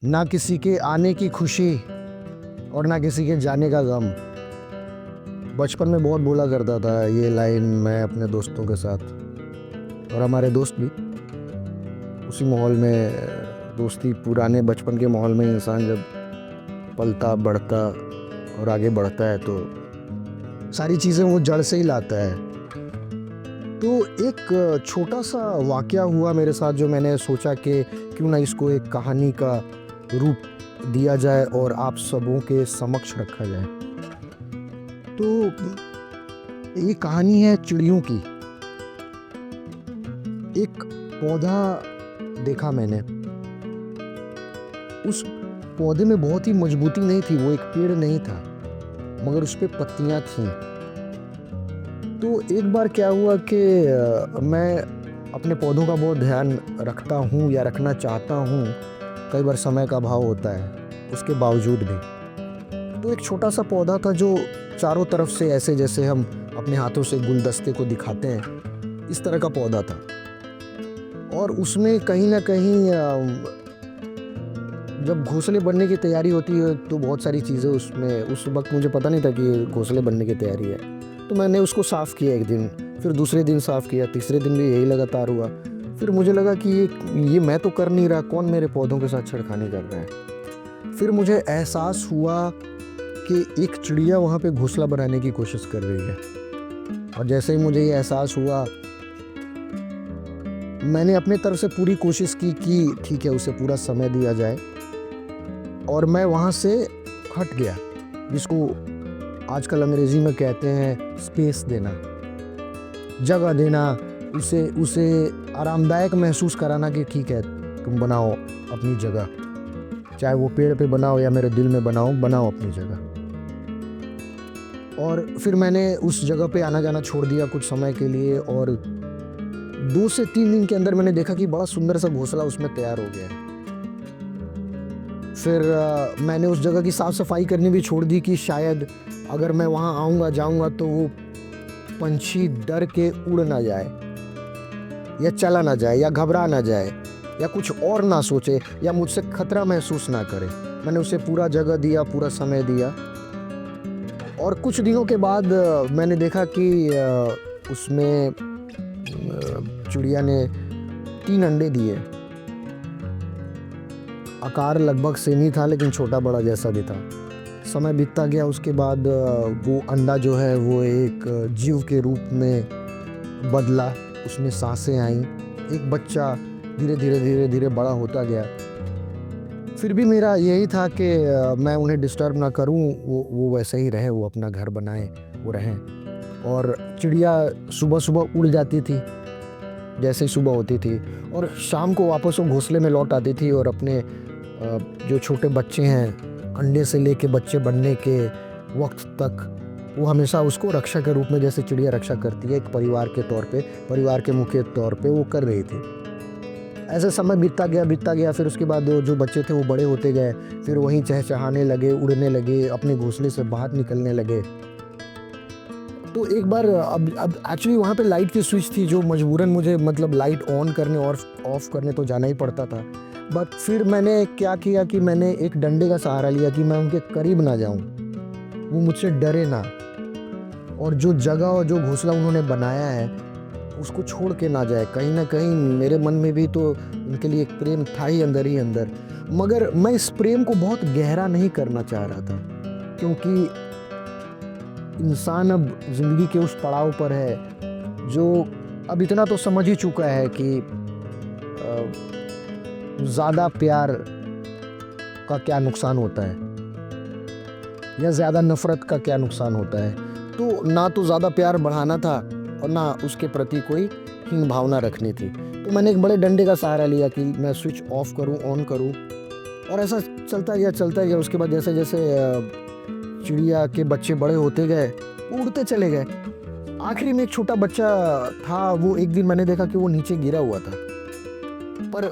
ना किसी के आने की खुशी और ना किसी के जाने का गम। बचपन में बहुत बोला करता था ये लाइन मैं अपने दोस्तों के साथ, और हमारे दोस्त भी उसी माहौल में दोस्ती। पुराने बचपन के माहौल में इंसान जब पलता बढ़ता और आगे बढ़ता है तो सारी चीज़ें वो जड़ से ही लाता है। तो एक छोटा सा वाकया हुआ मेरे साथ जो मैंने सोचा कि क्यों ना इसको एक कहानी का रूप दिया जाए और आप सबों के समक्ष रखा जाए। तो ये कहानी है चिड़ियों की। एक पौधा देखा मैंने, उस पौधे में बहुत ही मजबूती नहीं थी, वो एक पेड़ नहीं था मगर उस पे पत्तियां थीं। तो एक बार क्या हुआ कि मैं अपने पौधों का बहुत ध्यान रखता हूँ या रखना चाहता हूँ, कई बार समय का अभाव होता है उसके बावजूद भी। तो एक छोटा सा पौधा था जो चारों तरफ से ऐसे जैसे हम अपने हाथों से गुलदस्ते को दिखाते हैं, इस तरह का पौधा था। और उसमें कहीं ना कहीं जब घोंसले बनने की तैयारी होती है तो बहुत सारी चीज़ें उसमें, उस वक्त मुझे पता नहीं था कि घोंसले बनने की तैयारी है। तो मैंने उसको साफ़ किया एक दिन, फिर दूसरे दिन साफ़ किया, तीसरे दिन भी यही लगातार हुआ। फिर मुझे लगा कि ये मैं तो कर नहीं रहा, कौन मेरे पौधों के साथ छेड़खानी कर रहा है। फिर मुझे एहसास हुआ कि एक चिड़िया वहाँ पे घोंसला बनाने की कोशिश कर रही है। और जैसे ही मुझे ये एहसास हुआ, मैंने अपने तरफ से पूरी कोशिश की कि ठीक है, उसे पूरा समय दिया जाए, और मैं वहाँ से हट गया, जिसको आजकल अंग्रेजी में कहते हैं स्पेस देना, जगह देना, उसे आरामदायक महसूस कराना कि ठीक है, तुम बनाओ अपनी जगह, चाहे वो पेड़ पे बनाओ या मेरे दिल में बनाओ अपनी जगह। और फिर मैंने उस जगह पे आना जाना छोड़ दिया कुछ समय के लिए, और 2 से 3 दिन के अंदर मैंने देखा कि बड़ा सुंदर सा घोंसला उसमें तैयार हो गया है। फिर मैंने उस जगह की साफ़ सफाई करनी भी छोड़ दी कि शायद अगर मैं वहाँ आऊँगा जाऊँगा तो वो पंछी डर के उड़ ना जाए या चला ना जाए या घबरा ना जाए या कुछ और ना सोचे या मुझसे खतरा महसूस ना करे। मैंने उसे पूरा जगह दिया, पूरा समय दिया। और कुछ दिनों के बाद मैंने देखा कि उसमें चिड़िया ने 3 अंडे दिए। आकार लगभग सेम ही था लेकिन छोटा बड़ा जैसा भी था। समय बीतता गया, उसके बाद वो अंडा जो है वो एक जीव के रूप में बदला, उसमें सांसें आईं, एक बच्चा धीरे धीरे बड़ा होता गया। फिर भी मेरा यही था कि मैं उन्हें डिस्टर्ब ना करूं, वो वैसे ही रहे, वो अपना घर बनाए, वो रहें। और चिड़िया सुबह सुबह उड़ जाती थी जैसे ही सुबह होती थी, और शाम को वापस वो घोंसले में लौट आती थी, और अपने जो छोटे बच्चे हैं, अंडे से लेके बच्चे बनने के वक्त तक वो हमेशा उसको रक्षा के रूप में, जैसे चिड़िया रक्षा करती है एक परिवार के तौर पे, परिवार के मुखिया के तौर पे वो कर रही थी। ऐसे समय बीतता गया। फिर उसके बाद जो बच्चे थे वो बड़े होते गए, फिर वहीं चहचहाने लगे, उड़ने लगे, अपने घोंसले से बाहर निकलने लगे। तो एक बार अब एक्चुअली वहाँ पे लाइट की स्विच थी जो मजबूरन मुझे, मतलब लाइट ऑन करने और ऑफ करने तो जाना ही पड़ता था। बट फिर मैंने क्या किया कि मैंने एक डंडे का सहारा लिया कि मैं उनके करीब ना जाऊँ, वो मुझसे डरे ना, और जो जगह और जो घोंसला उन्होंने बनाया है उसको छोड़ के ना जाए। कहीं ना कहीं मेरे मन में भी तो उनके लिए एक प्रेम था ही अंदर, मगर मैं इस प्रेम को बहुत गहरा नहीं करना चाह रहा था, क्योंकि इंसान अब ज़िंदगी के उस पड़ाव पर है जो अब इतना तो समझ ही चुका है कि ज़्यादा प्यार का क्या नुकसान होता है या ज़्यादा नफ़रत का क्या नुकसान होता है। तो ना तो ज़्यादा प्यार बढ़ाना था और ना उसके प्रति कोई हीन भावना रखनी थी। तो मैंने एक बड़े डंडे का सहारा लिया कि मैं स्विच ऑफ करूं, ऑन करूं, और ऐसा चलता गया। उसके बाद जैसे जैसे चिड़िया के बच्चे बड़े होते गए, वो उड़ते चले गए। आखिरी में एक छोटा बच्चा था, वो एक दिन मैंने देखा कि वो नीचे गिरा हुआ था, पर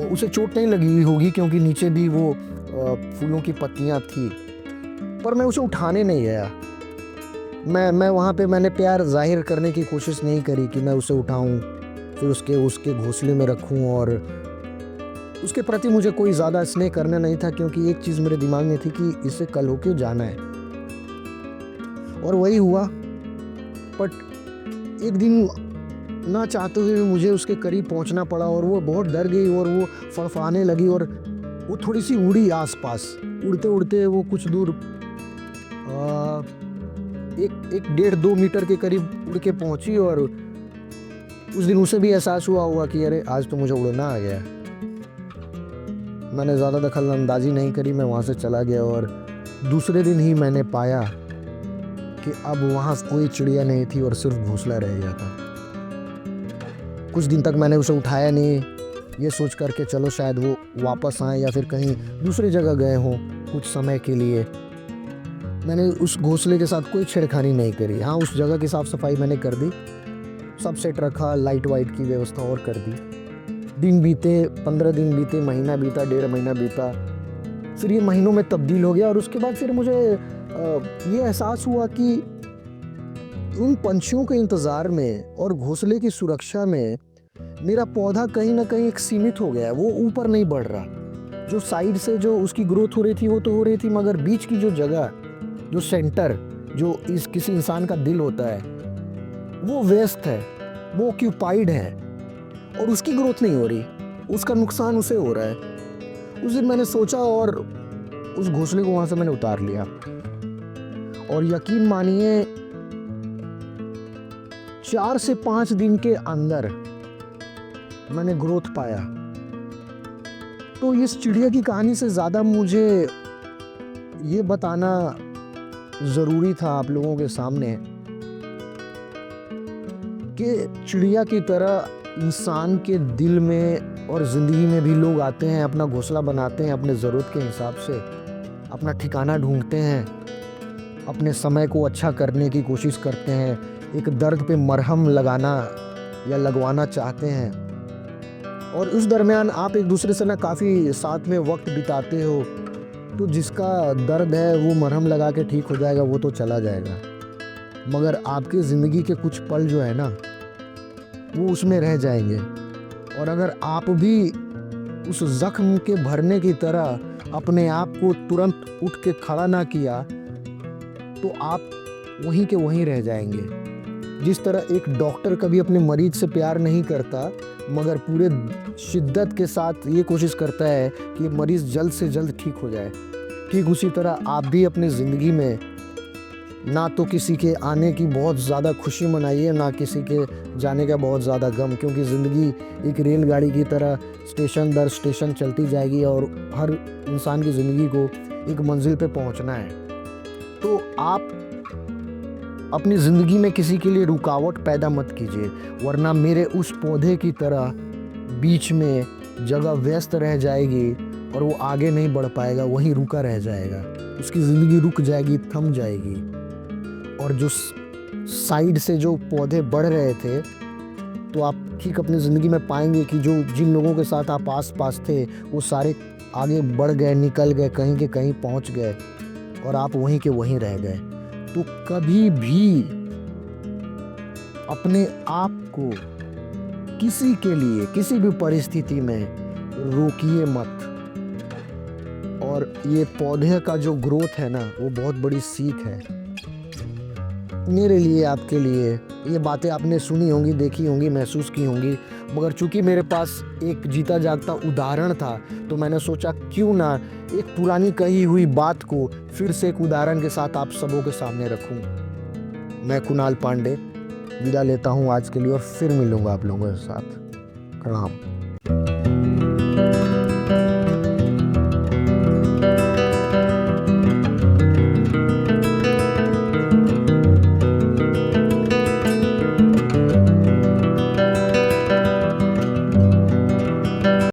उसे चोट नहीं लगी हुई होगी क्योंकि नीचे भी वो फूलों की पत्तियां थी, पर मैं उसे उठाने नहीं गया। मैं वहाँ पे मैंने प्यार जाहिर करने की कोशिश नहीं करी कि मैं उसे उठाऊं, फिर उसके घोंसले में रखूं और उसके प्रति मुझे कोई ज़्यादा स्नेह करना नहीं था, क्योंकि एक चीज़ मेरे दिमाग में थी कि इसे कल होके जाना है, और वही हुआ। बट एक दिन ना चाहते हुए भी मुझे उसके करीब पहुंचना पड़ा, और वो बहुत डर गई और वो फड़फड़ाने लगी, और वो थोड़ी सी उड़ी आसपास। उड़ते उड़ते वो कुछ दूर एक 1.5-2 मीटर के करीब उड़ के पहुंची, और उस दिन उसे भी एहसास हुआ कि अरे आज तो मुझे उड़ना आ गया। मैंने ज़्यादा दखल अंदाजी नहीं करी, मैं वहाँ से चला गया, और दूसरे दिन ही मैंने पाया कि अब वहाँ कोई चिड़िया नहीं थी और सिर्फ घोंसला रह गया था। कुछ दिन तक मैंने उसे उठाया नहीं, ये सोच कर के चलो शायद वो वापस आए या फिर कहीं दूसरी जगह गए हों कुछ समय के लिए। मैंने उस घोंसले के साथ कोई छेड़खानी नहीं करी। हाँ, उस जगह की साफ़ सफाई मैंने कर दी, सब सेट रखा, लाइट वाइट की व्यवस्था और कर दी। दिन बीते, 15 दिन बीते, महीना बीता, 1.5 महीना बीता, फिर ये महीनों में तब्दील हो गया। और उसके बाद फिर मुझे ये एहसास हुआ कि उन पंछियों के इंतज़ार में और घोंसले की सुरक्षा में मेरा पौधा कहीं ना कहीं एक सीमित हो गया, वो ऊपर नहीं बढ़ रहा। जो साइड से जो उसकी ग्रोथ हो रही थी वो तो हो रही थी, मगर बीच की जो जगह, जो सेंटर, जो किसी इंसान का दिल होता है, वो व्यस्त है, वो ऑक्यूपाइड है, और उसकी ग्रोथ नहीं हो रही, उसका नुकसान उसे हो रहा है। उस दिन मैंने सोचा और उस घोंसले को वहाँ से मैंने उतार लिया, और यकीन मानिए 4 से 5 दिन के अंदर मैंने ग्रोथ पाया। तो इस चिड़िया की कहानी से ज़्यादा मुझे ये बताना ज़रूरी था आप लोगों के सामने कि चिड़िया की तरह इंसान के दिल में और ज़िंदगी में भी लोग आते हैं, अपना घोंसला बनाते हैं, अपने ज़रूरत के हिसाब से अपना ठिकाना ढूंढते हैं, अपने समय को अच्छा करने की कोशिश करते हैं, एक दर्द पे मरहम लगाना या लगवाना चाहते हैं, और उस दरमियान आप एक दूसरे से ना काफ़ी साथ में वक्त बिताते हो, तो जिसका दर्द है वो मरहम लगा के ठीक हो जाएगा, वो तो चला जाएगा, मगर आपकी ज़िंदगी के कुछ पल जो है ना वो उसमें रह जाएंगे। और अगर आप भी उस ज़ख्म के भरने की तरह अपने आप को तुरंत उठ के खड़ा ना किया तो आप वहीं के वहीं रह जाएंगे। जिस तरह एक डॉक्टर कभी अपने मरीज से प्यार नहीं करता, मगर पूरे शिद्दत के साथ ये कोशिश करता है कि मरीज़ जल्द से जल्द ठीक हो जाए, ठीक उसी तरह आप भी अपनी ज़िंदगी में ना तो किसी के आने की बहुत ज़्यादा खुशी मनाइए, ना किसी के जाने का बहुत ज़्यादा गम, क्योंकि ज़िंदगी एक रेलगाड़ी की तरह स्टेशन दर स्टेशन चलती जाएगी और हर इंसान की ज़िंदगी को एक मंजिल पे पहुंचना है। तो आप अपनी ज़िंदगी में किसी के लिए रुकावट पैदा मत कीजिए, वरना मेरे उस पौधे की तरह बीच में जगह व्यस्त रह जाएगी और वो आगे नहीं बढ़ पाएगा, वहीं रुका रह जाएगा, उसकी ज़िंदगी रुक जाएगी, थम जाएगी। और जो साइड से जो पौधे बढ़ रहे थे, तो आप ठीक अपनी ज़िंदगी में पाएंगे कि जो जिन लोगों के साथ आप आस पास थे वो सारे आगे बढ़ गए, निकल गए, कहीं के कहीं पहुंच गए, और आप वहीं के वहीं रह गए। तो कभी भी अपने आप को किसी के लिए किसी भी परिस्थिति में रोकिए मत। और ये पौधे का जो ग्रोथ है ना, वो बहुत बड़ी सीख है मेरे लिए, आपके लिए। ये बातें आपने सुनी होंगी, देखी होंगी, महसूस की होंगी, मगर चूंकि मेरे पास एक जीता जागता उदाहरण था, तो मैंने सोचा क्यों ना एक पुरानी कही हुई बात को फिर से एक उदाहरण के साथ आप सबों के सामने रखूं। मैं कुणाल पांडे विदा लेता हूं आज के लिए, और फिर मिलूंगा आप लोगों के साथ। प्रणाम।